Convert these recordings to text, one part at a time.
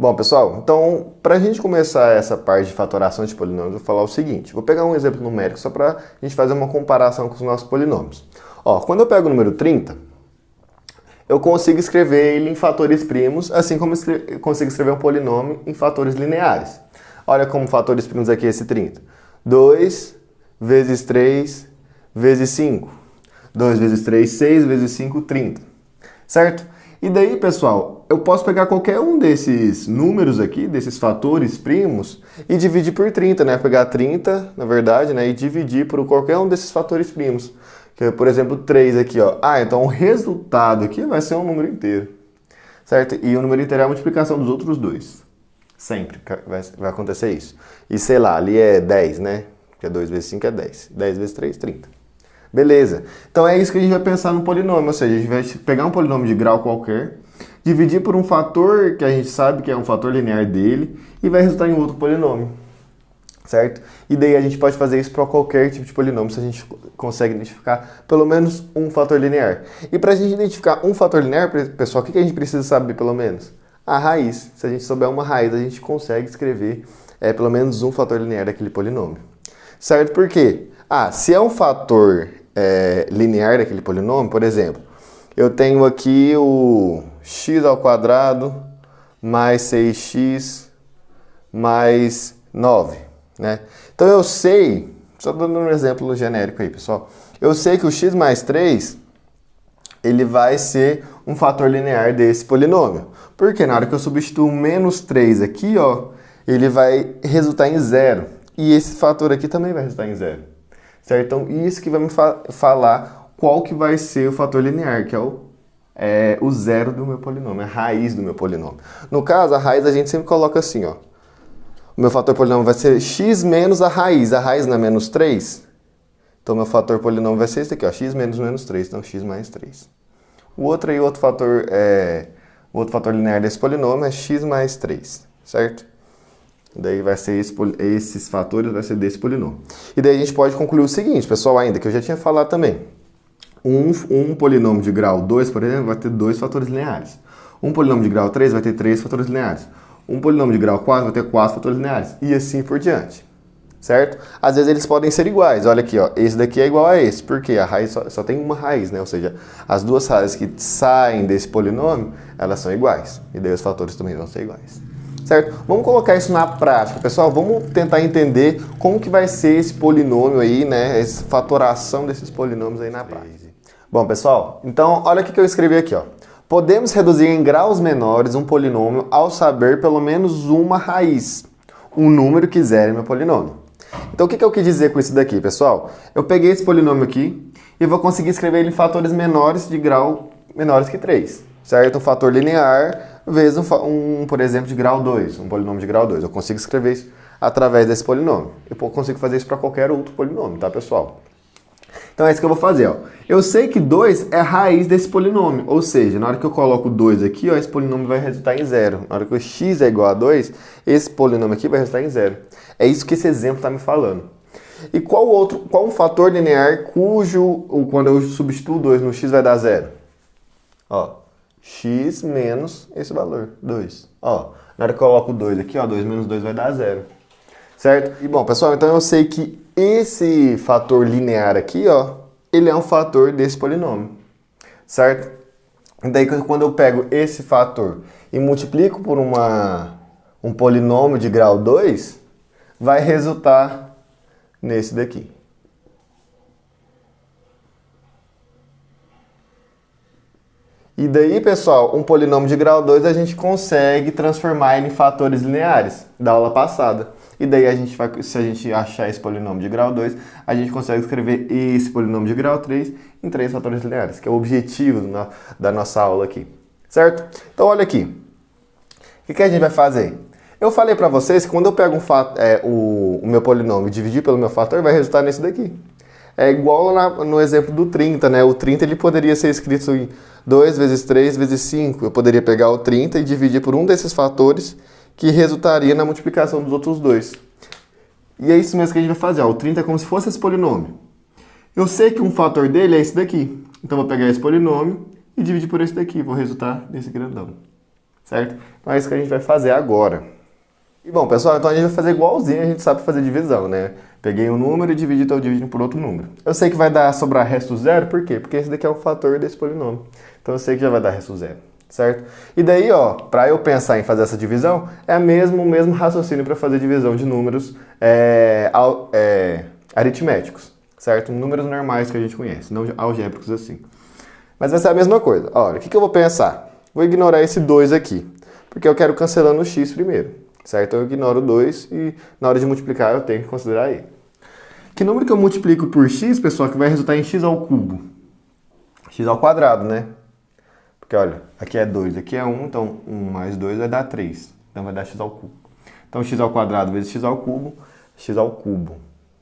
Bom, pessoal, então, para a gente começar essa parte de fatoração de polinômios, eu vou falar o seguinte. Vou pegar um exemplo numérico só para a gente fazer uma comparação com os nossos polinômios. Ó, quando eu pego o número 30, eu consigo escrever ele em fatores primos, assim como eu consigo escrever um polinômio em fatores lineares. Olha como fatores primos aqui esse 30. 2 vezes 3 vezes 5. 2 vezes 3, 6 vezes 5, 30. Certo? E daí, pessoal, eu posso pegar qualquer um desses números aqui, desses fatores primos, e dividir por 30, né? Pegar 30, na verdade, né? E dividir por qualquer um desses fatores primos. Que, por exemplo, 3 aqui, ó. Então o resultado aqui vai ser um número inteiro. Certo? E o número inteiro é a multiplicação dos outros dois. Sempre vai acontecer isso. E sei lá, ali é 10, né? Porque 2 vezes 5 é 10. 10 vezes 3, 30. Beleza. Então é isso que a gente vai pensar no polinômio, ou seja, a gente vai pegar um polinômio de grau qualquer, dividir por um fator que a gente sabe que é um fator linear dele e vai resultar em outro polinômio, certo? E daí a gente pode fazer isso para qualquer tipo de polinômio se a gente consegue identificar pelo menos um fator linear. E para a gente identificar um fator linear, pessoal, o que a gente precisa saber pelo menos? A raiz. Se a gente souber uma raiz, a gente consegue escrever pelo menos um fator linear daquele polinômio. Certo? Por quê? Se é um fator linear daquele polinômio, por exemplo, eu tenho aqui o x ao quadrado mais 6x mais 9, né? Então eu sei, só dando um exemplo genérico aí, pessoal, eu sei que o x mais 3, ele vai ser um fator linear desse polinômio. Porque na hora que eu substituo menos 3 aqui, ó, ele vai resultar em 0. E esse fator aqui também vai resultar em 0. Certo? Então, isso que vai me falar qual que vai ser o fator linear, que é o zero do meu polinômio, a raiz do meu polinômio. No caso, a raiz a gente sempre coloca assim, ó. O meu fator polinômio vai ser x menos a raiz não é menos 3? Então, meu fator polinômio vai ser esse aqui, ó, x menos menos 3, então x mais 3. O outro fator linear desse polinômio é x mais 3, certo? Daí vai ser esses fatores vai ser desse polinômio. E daí a gente pode concluir o seguinte, pessoal, ainda que eu já tinha falado também. Um polinômio de grau 2, por exemplo, vai ter 2 fatores lineares. Um polinômio de grau 3 vai ter 3 fatores lineares. Um polinômio de grau 4 vai ter 4 fatores lineares. E assim por diante. Certo? Às vezes eles podem ser iguais. Olha aqui, ó, esse daqui é igual a esse. Por quê? A raiz só tem uma raiz, né? Ou seja, as duas raízes que saem desse polinômio, elas são iguais. E daí os fatores também vão ser iguais. Certo? Vamos colocar isso na prática, pessoal. Vamos tentar entender como que vai ser esse polinômio aí, né? Essa fatoração desses polinômios aí na prática. Bom, pessoal, então olha o que eu escrevi aqui, ó. Podemos reduzir em graus menores um polinômio ao saber pelo menos uma raiz, um número que zere meu polinômio. Então o que eu quis dizer com isso daqui, pessoal? Eu peguei esse polinômio aqui e vou conseguir escrever ele em fatores menores de grau menores que 3. Certo? Um fator linear vezes por exemplo, de grau 2, um polinômio de grau 2. Eu consigo escrever isso através desse polinômio. Eu consigo fazer isso para qualquer outro polinômio, tá, pessoal? Então é isso que eu vou fazer, ó. Eu sei que 2 é a raiz desse polinômio, ou seja, na hora que eu coloco 2 aqui, ó, esse polinômio vai resultar em 0. Na hora que o x é igual a 2, esse polinômio aqui vai resultar em 0. É isso que esse exemplo está me falando. E qual um fator linear quando eu substituo 2 no x vai dar 0? Ó. X menos esse valor, 2. Ó, na hora que eu coloco 2 aqui, ó, 2 menos 2 vai dar 0. Certo? E bom, pessoal, então eu sei que esse fator linear aqui, ó, ele é um fator desse polinômio. Certo? E daí quando eu pego esse fator e multiplico por um polinômio de grau 2, vai resultar nesse daqui. E daí, pessoal, um polinômio de grau 2 a gente consegue transformar ele em fatores lineares da aula passada. E daí, se a gente achar esse polinômio de grau 2, a gente consegue escrever esse polinômio de grau 3 em 3 fatores lineares, que é o objetivo da nossa aula aqui. Certo? Então, olha aqui. O que a gente vai fazer? Eu falei para vocês que quando eu pego o meu polinômio e dividir pelo meu fator, vai resultar nesse daqui. É igual no exemplo do 30, né? O 30 ele poderia ser escrito em 2 vezes 3 vezes 5. Eu poderia pegar o 30 e dividir por um desses fatores que resultaria na multiplicação dos outros dois. E é isso mesmo que a gente vai fazer. Ó. O 30 é como se fosse esse polinômio. Eu sei que um fator dele é esse daqui. Então, eu vou pegar esse polinômio e dividir por esse daqui. Vou resultar nesse grandão. certo? Então é isso que a gente vai fazer agora. E bom, pessoal, então a gente vai fazer igualzinho a gente sabe fazer divisão, né? Peguei um número e dividi, estou dividindo por outro número. Eu sei que vai dar sobrar resto zero, por quê? Porque esse daqui é o fator desse polinômio. Então eu sei que já vai dar resto zero, certo? E daí, ó, para eu pensar em fazer essa divisão, é o mesmo raciocínio para fazer divisão de números aritméticos, certo? Números normais que a gente conhece, não algébricos assim. Mas vai ser a mesma coisa. Olha, o que eu vou pensar? Vou ignorar esse 2 aqui, porque eu quero cancelando o x primeiro, certo? Eu ignoro o 2 e na hora de multiplicar eu tenho que considerar ele. Que número que eu multiplico por x, pessoal, que vai resultar em x ao cubo? X ao quadrado, né? Porque, olha, aqui é 2, aqui é 1, então 1 mais 2 vai dar 3. Então vai dar x ao cubo. Então x ao quadrado vezes x ao cubo,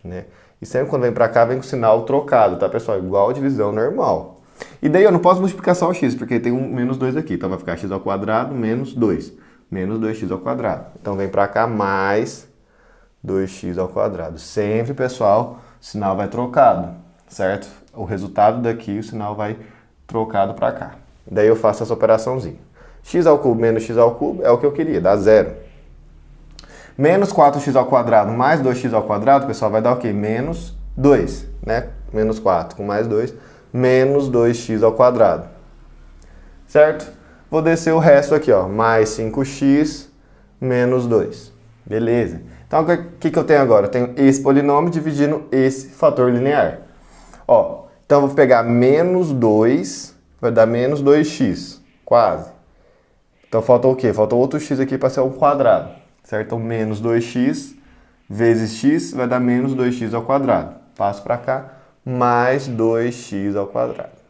né? E sempre quando vem pra cá, vem com o sinal trocado, tá, pessoal? Igual a divisão normal. E daí eu não posso multiplicar só o x, porque tem um menos 2 aqui. Então vai ficar x ao quadrado menos 2. Menos 2x ao quadrado. Então vem pra cá mais 2x ao quadrado. Sempre, pessoal, o sinal vai trocado, certo? O resultado daqui, o sinal vai trocado pra cá. Daí eu faço essa operaçãozinha. X ao cubo menos x ao cubo é o que eu queria, dá zero. Menos 4x ao quadrado mais 2x ao quadrado, pessoal, vai dar o quê? Menos 2, né? Menos 4 com mais 2, menos 2x ao quadrado. Certo? Vou descer o resto aqui, ó. Mais 5x menos 2. Beleza. Então, o que eu tenho agora? Eu tenho esse polinômio dividindo esse fator linear. Ó, então eu vou pegar menos 2, vai dar menos 2x, quase. Então falta o quê? Falta outro x aqui para ser um quadrado, certo? Então menos 2x vezes x vai dar menos 2x ao quadrado. Passo para cá, mais 2x ao quadrado.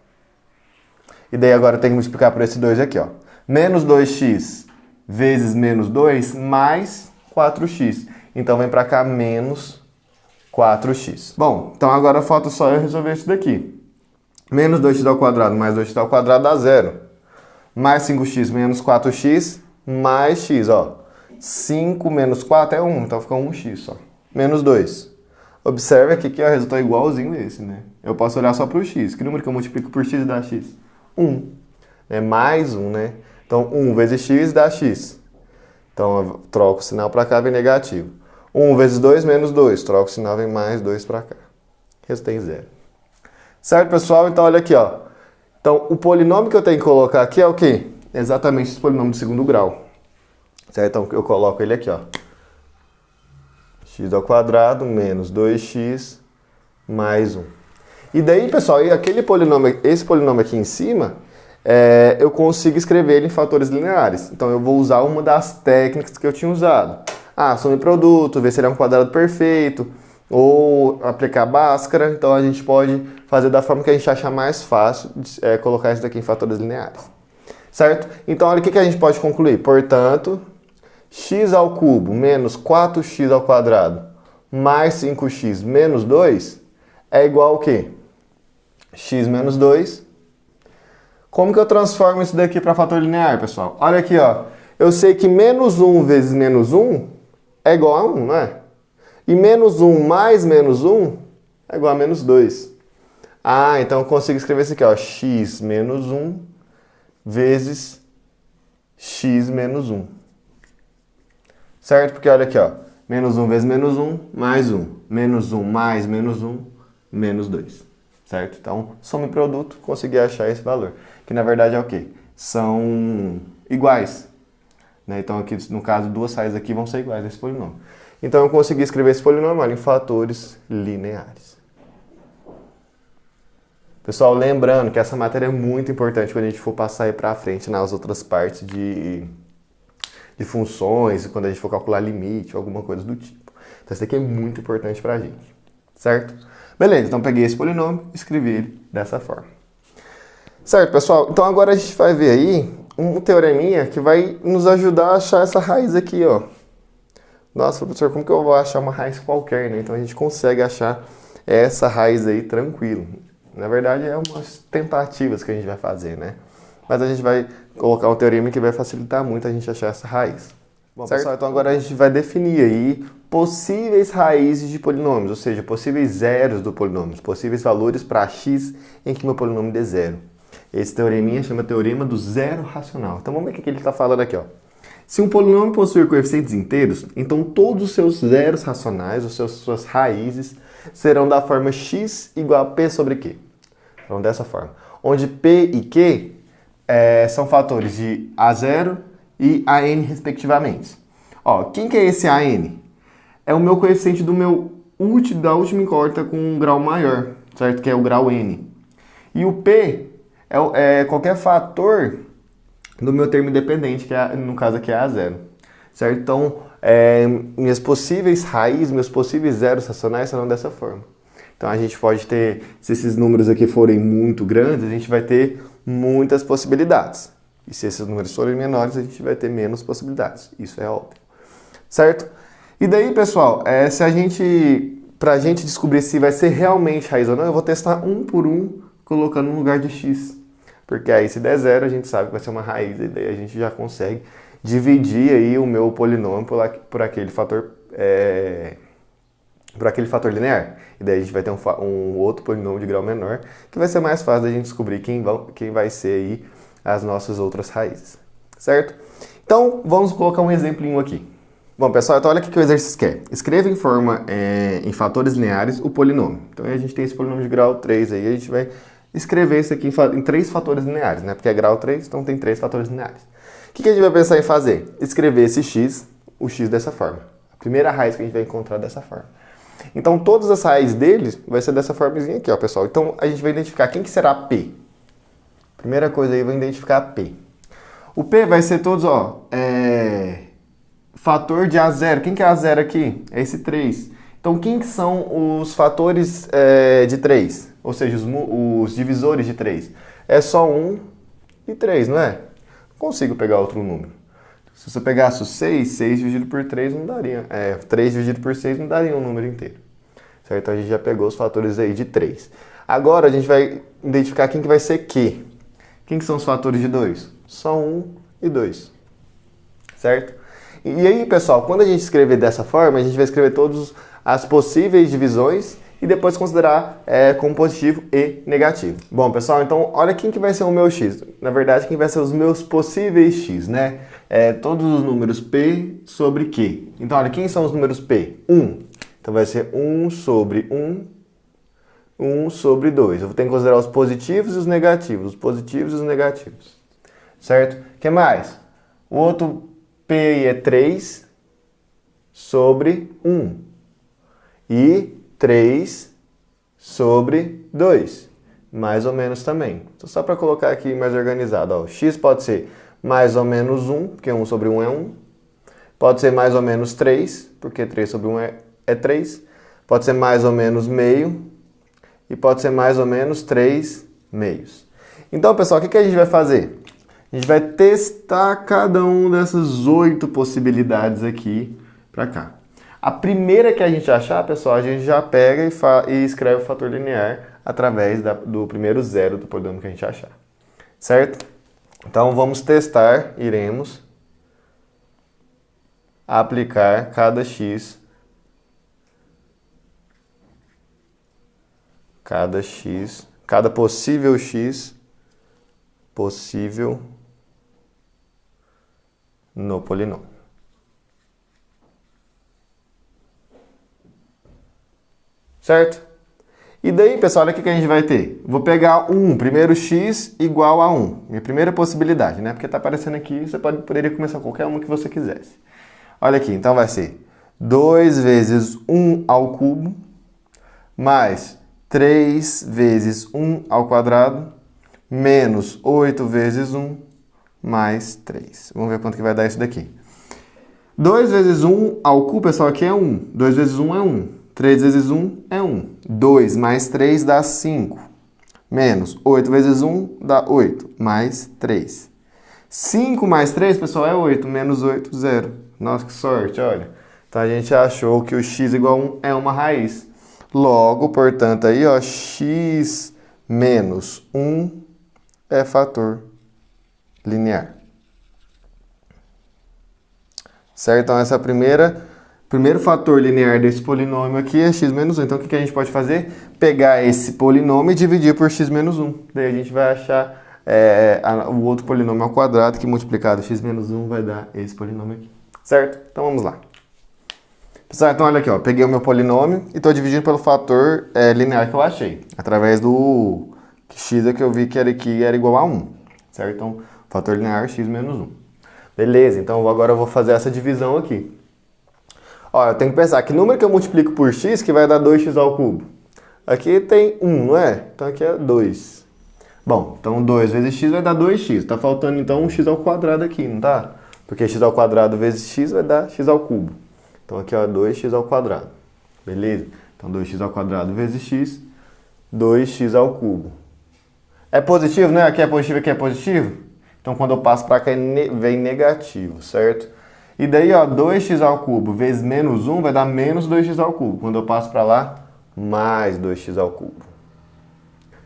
E daí agora eu tenho que multiplicar por esse 2 aqui, ó. Menos 2x vezes menos 2 mais 4x. Então vem para cá menos 4x. Bom, então agora falta só eu resolver isso daqui. Menos 2x ao quadrado mais 2x ao quadrado dá zero. Mais 5x menos 4x mais x, ó. 5 menos 4 é 1, então fica 1x só. Menos 2. Observe aqui que o resultado é igualzinho esse, né? Eu posso olhar só para o x. Que número que eu multiplico por x dá x? 1. É mais 1, né? Então 1 vezes x dá x. Então eu troco o sinal para cá, vem negativo. 1 vezes 2 menos 2. Troco o sinal, vem mais 2 para cá. Resultado em 0. Certo, pessoal? Então olha aqui, ó. Então o polinômio que eu tenho que colocar aqui é o quê? Exatamente esse polinômio de segundo grau. Certo? Então eu coloco ele aqui, ó. X ao quadrado menos 2x mais 1. E daí, pessoal, esse polinômio aqui em cima, eu consigo escrever ele em fatores lineares. Então eu vou usar uma das técnicas que eu tinha usado. Some produto, ver se ele é um quadrado perfeito, ou aplicar Bhaskara. Então a gente pode fazer da forma que a gente achar mais fácil, colocar isso daqui em fatores lineares. Certo? Então olha o que a gente pode concluir. Portanto, x ao cubo menos 4x ao quadrado mais 5x menos 2 é igual ao quê? X menos 2. Como que eu transformo isso daqui para fator linear, pessoal? Olha aqui, ó. Eu sei que menos 1 vezes menos 1 é igual a 1, não é? E menos 1 mais menos 1 é igual a menos 2. Então eu consigo escrever isso aqui, ó. X menos 1 vezes x menos 1. Certo? Porque olha aqui, ó. Menos 1 vezes menos 1, mais 1. Menos 1 mais menos 1, menos 2. Certo? Então, soma e produto, consegui achar esse valor. Que na verdade é o quê? São iguais. Né? Então, aqui, no caso, duas raízes aqui vão ser iguais nesse polinômio. Então, eu consegui escrever esse polinômio em fatores lineares. Pessoal, lembrando que essa matéria é muito importante quando a gente for passar aí para frente nas outras partes de funções, quando a gente for calcular limite ou alguma coisa do tipo. Então, isso aqui é muito importante para a gente. Certo? Beleza, então peguei esse polinômio e escrevi ele dessa forma. Certo, pessoal? Então agora a gente vai ver aí um teoreminha que vai nos ajudar a achar essa raiz aqui, ó. Nossa, professor, como que eu vou achar uma raiz qualquer, né? Então a gente consegue achar essa raiz aí tranquilo. Na verdade, é umas tentativas que a gente vai fazer, né? Mas a gente vai colocar um teorema que vai facilitar muito a gente achar essa raiz. Bom, certo? Pessoal, então agora a gente vai definir aí possíveis raízes de polinômios, ou seja, possíveis zeros do polinômio, possíveis valores para x em que meu polinômio dê zero. Esse teoreminha chama teorema do zero racional. Então vamos ver o que ele está falando aqui, ó. Se um polinômio possui coeficientes inteiros, então todos os seus zeros racionais, suas raízes, serão da forma x igual a p sobre q. Então dessa forma. Onde p e q são fatores de a0 e an respectivamente. Ó, quem que é esse an? É o meu coeficiente da última incógnita com um grau maior, certo? Que é o grau n. E o p é qualquer fator do meu termo independente, que no caso aqui é a0, certo? Então, minhas possíveis raízes, meus possíveis zeros racionais serão dessa forma. Então, a gente pode ter, se esses números aqui forem muito grandes, a gente vai ter muitas possibilidades. E se esses números forem menores, a gente vai ter menos possibilidades. Isso é óbvio, certo? E daí, pessoal, pra gente descobrir se vai ser realmente raiz ou não, eu vou testar um por um, colocando no lugar de x. Porque aí se der zero, a gente sabe que vai ser uma raiz, e daí a gente já consegue dividir aí o meu polinômio por aquele fator linear. E daí a gente vai ter um outro polinômio de grau menor, que vai ser mais fácil da gente descobrir quem vai ser aí as nossas outras raízes, certo? Então, vamos colocar um exemplinho aqui. Bom, pessoal, então olha o que o exercício quer. Escreva em fatores lineares o polinômio. Então, a gente tem esse polinômio de grau 3 aí, a gente vai escrever isso aqui em 3 fatores lineares, né? Porque é grau 3, então tem 3 fatores lineares. O que a gente vai pensar em fazer? Escrever o x dessa forma. A primeira raiz que a gente vai encontrar dessa forma. Então, todas as raízes deles vai ser dessa formazinha aqui, ó, pessoal. Então, a gente vai identificar quem que será P. Primeira coisa aí, vai identificar P. O P vai ser todos, ó, fator de A0. Quem que é A0 aqui? É esse 3. Então, quem que são os fatores de 3? Ou seja, os divisores de 3. É só 1 e 3, não é? Não consigo pegar outro número. Se você pegasse o 6, 6 dividido por 3 não daria. 3 dividido por 6 não daria um número inteiro. Certo? Então, a gente já pegou os fatores aí de 3. Agora, a gente vai identificar quem que vai ser Q. Quem que são os fatores de 2? Só 1 e 2. Certo? E aí, pessoal, quando a gente escrever dessa forma, a gente vai escrever todas as possíveis divisões e depois considerar como positivo e negativo. Bom, pessoal, então olha quem que vai ser o meu x. Na verdade, quem vai ser os meus possíveis x, né? Todos os números p sobre q. Então, olha, quem são os números p? 1. Então, vai ser 1 sobre 1, 1 sobre 2. Eu vou ter que considerar os positivos e os negativos. Os positivos e os negativos. Certo? O que mais? O outro p é 3 sobre 1. E 3 sobre 2. Mais ou menos também. Então, só para colocar aqui mais organizado. Ó, x pode ser mais ou menos 1, porque 1 sobre 1 é 1. Pode ser mais ou menos 3, porque 3 sobre 1 é 3. Pode ser mais ou menos meio. E pode ser mais ou menos 3 meios. Então, pessoal, o que a gente vai fazer? A gente vai testar cada uma dessas 8 possibilidades aqui para cá. A primeira que a gente achar, pessoal, a gente já pega e escreve o fator linear através do primeiro zero do polinômio que a gente achar. Certo? Então, vamos testar, iremos aplicar cada possível x no polinômio. Certo? E daí, pessoal, olha o que a gente vai ter. Vou pegar primeiro x igual a 1. Minha primeira possibilidade, né? Porque está aparecendo aqui, você poderia começar qualquer uma que você quisesse. Olha aqui, então vai ser 2 vezes 1 ao cubo, mais 3 vezes 1 ao quadrado, menos 8 vezes 1, mais 3. Vamos ver quanto que vai dar isso daqui. 2 vezes 1 ao cubo, pessoal, aqui é 1. 2 vezes 1 é 1. 3 vezes 1 é 1. 2 mais 3 dá 5. Menos 8 vezes 1 dá 8. Mais 3. 5 mais 3, pessoal, é 8. Menos 8, 0. Nossa, que sorte, olha. Então, a gente achou que o x igual a 1 é uma raiz. Logo, portanto, aí, ó, x menos 1 é fator linear. Certo? Então, essa é primeiro fator linear desse polinômio aqui é x menos 1. Então, o que a gente pode fazer? Pegar esse polinômio e dividir por x menos 1. Daí a gente vai achar o outro polinômio ao quadrado, que multiplicado x menos 1 vai dar esse polinômio aqui. Certo? Então vamos lá. Pessoal, então olha aqui, ó, peguei o meu polinômio e estou dividindo pelo fator linear que eu achei, através do x que eu vi que era igual a 1. Certo? Então, fator linear x menos 1. Beleza, então agora eu vou fazer essa divisão aqui. Ó, eu tenho que pensar que número que eu multiplico por x que vai dar 2x ao cubo? Aqui tem 1, não é? Então aqui é 2. Bom, então 2 vezes x vai dar 2x. Tá faltando então um x ao quadrado aqui, não tá? Porque x ao quadrado vezes x vai dar x ao cubo. Então aqui ó, 2x ao quadrado. Beleza? Então 2x ao quadrado vezes x, 2x ao cubo. É positivo, né? Aqui é positivo, aqui é positivo. Então quando eu passo para cá vem negativo, certo? E daí, ó, 2x ao cubo vezes menos 1 vai dar menos 2x ao cubo. Quando eu passo para lá, mais 2x ao cubo.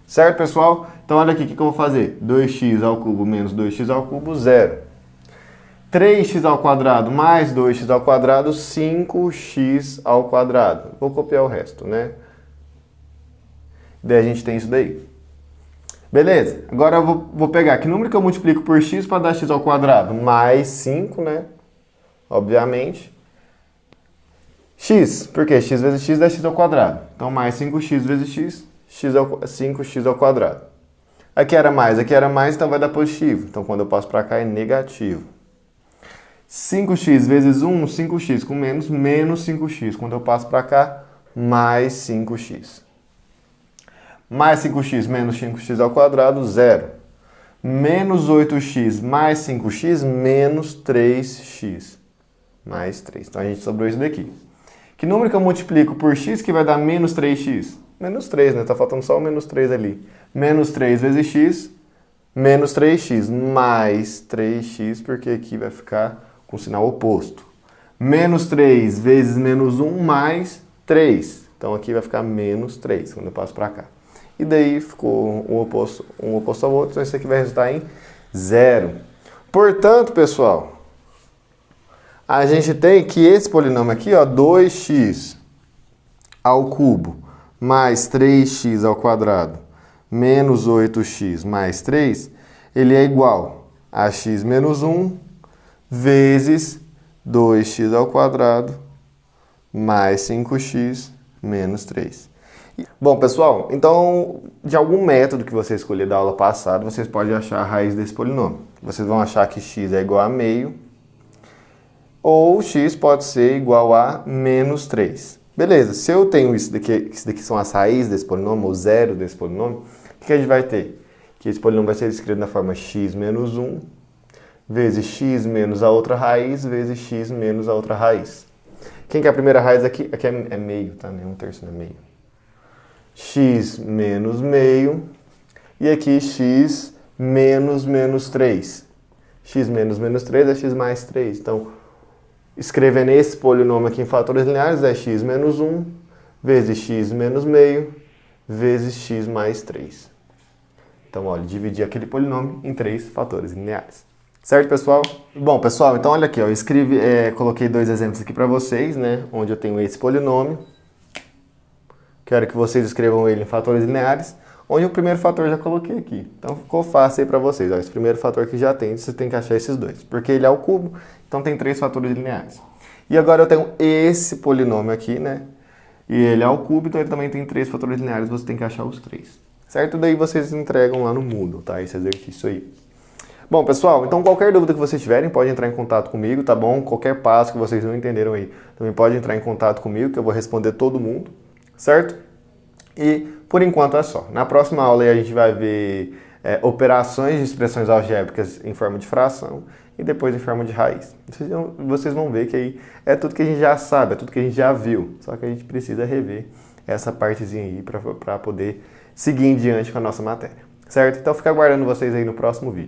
Certo, pessoal? Então olha aqui o que eu vou fazer. 2x ao cubo menos 2x ao cubo, 0. 3x ao quadrado mais 2x ao quadrado, 5x ao quadrado. Vou copiar o resto, né? Daí a gente tem isso daí. Beleza? Agora eu vou pegar que número que eu multiplico por x para dar x ao quadrado? Mais 5, né? Obviamente. X, por quê? X vezes x dá x ao quadrado. Então, mais 5x vezes x, 5x ao quadrado. Aqui era mais, então vai dar positivo. Então, quando eu passo para cá é negativo. 5x vezes 1, 5x com menos, menos 5x. Quando eu passo para cá, mais 5x. Mais 5x menos 5x ao quadrado, 0. Menos 8x mais 5x, menos 3x. Mais 3. Então, a gente sobrou isso daqui. Que número que eu multiplico por x que vai dar menos 3x? Menos 3, né? Tá faltando só o menos 3 ali. Menos 3 vezes x, menos 3x. Mais 3x, porque aqui vai ficar com o sinal oposto. Menos 3 vezes menos 1, mais 3. Então, aqui vai ficar menos 3, quando eu passo para cá. E daí ficou um oposto ao outro, então isso aqui vai resultar em 0. Portanto, pessoal, a gente tem que esse polinômio aqui, ó, 2x ao cubo mais 3x ao quadrado menos 8x mais 3, ele é igual a x menos 1 vezes 2x ao quadrado mais 5x menos 3. Bom, pessoal, então, de algum método que você escolher da aula passada, vocês podem achar a raiz desse polinômio. Vocês vão achar que x é igual a meio, ou x pode ser igual a menos 3. Beleza, se eu tenho isso daqui são as raízes desse polinômio, o zero desse polinômio, o que a gente vai ter? Que esse polinômio vai ser escrito na forma x menos 1, vezes x menos a outra raiz, vezes x menos a outra raiz. Quem que é a primeira raiz aqui? Aqui é meio, tá? Um terço não é meio. X menos meio, e aqui x menos menos 3. X menos menos 3 é x mais 3. Então, escrevendo esse polinômio aqui em fatores lineares, é x menos 1 vezes x menos meio vezes x mais 3. Então, olha, dividi aquele polinômio em 3 fatores lineares. Certo, pessoal? Bom, pessoal, então olha aqui, ó, eu coloquei 2 exemplos aqui para vocês, né, onde eu tenho esse polinômio. Quero que vocês escrevam ele em fatores lineares, onde o primeiro fator eu já coloquei aqui. Então ficou fácil aí para vocês. Ó, esse primeiro fator que já tem, você tem que achar esses dois. Porque ele é o cubo, então tem 3 fatores lineares. E agora eu tenho esse polinômio aqui, né? E ele é o cubo, então ele também tem 3 fatores lineares, você tem que achar os 3. Certo? Daí vocês entregam lá no Moodle, tá? Esse exercício aí. Bom, pessoal, então qualquer dúvida que vocês tiverem, pode entrar em contato comigo, tá bom? Qualquer passo que vocês não entenderam aí, também pode entrar em contato comigo, que eu vou responder todo mundo. Certo? E por enquanto é só. Na próxima aula aí a gente vai ver operações de expressões algébricas em forma de fração e depois em forma de raiz. Vocês vão ver que aí é tudo que a gente já sabe, é tudo que a gente já viu, só que a gente precisa rever essa partezinha aí para poder seguir em diante com a nossa matéria. Certo? Então fica aguardando vocês aí no próximo vídeo.